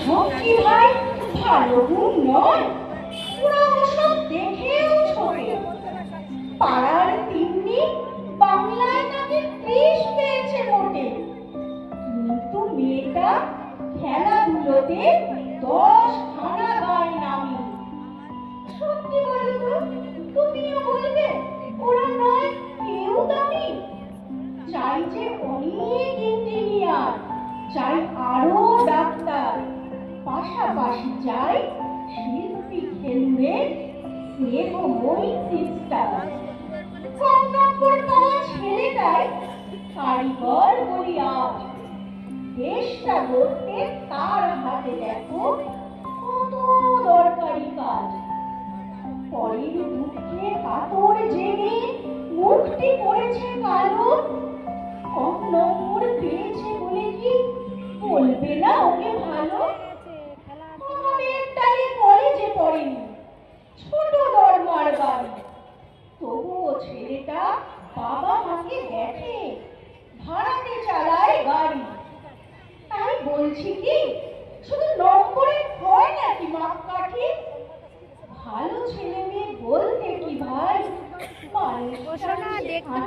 সত্যি ভাই ভালো গুণ নয়, ওরা ওসব দেখেও ছোটে। পাড়ার তিন্নি বাংলায় নাকি 30 পেয়েছে মোটে, কিন্তু মেয়েটা খেলাধুলোতে 10 খানা গায় নামি। সত্যি বলতো, তুমিও বলবে ওরা নয় কেউ দামি? চাই যে অনেক ইঞ্জিনিয়ার, চাই আরো ডাক্তার, পাশাপাশি চাই শিল্পী, খেলুড়ে, স্নেহময়ী সিস্টার। কম নম্বর পাওয়া ছেলেটাই কারিগর বলি আজ। দেশটা গড়তে তার হাতে দেখো কত দরকারি কাজ। পরের দুঃখে কাতর জেগে মুখটি পড়েছে কালো। কম নম্বর পেয়েছে বলে কি বলবে না ওকে ভালো? আমাদের তাই কলেজে পড়েনি, ছোট দরমার বাড়ি, তবুও ছেলেটা বাবা মাকে দেখে, ভাড়াতে চালায় গাড়ি। তাই বলছি কি শুধু নম্বরে হয় নাকি মাপকাঠি? ভালো ছেলে মেয়ে বলতে কি ভাই মানুষ দেখতে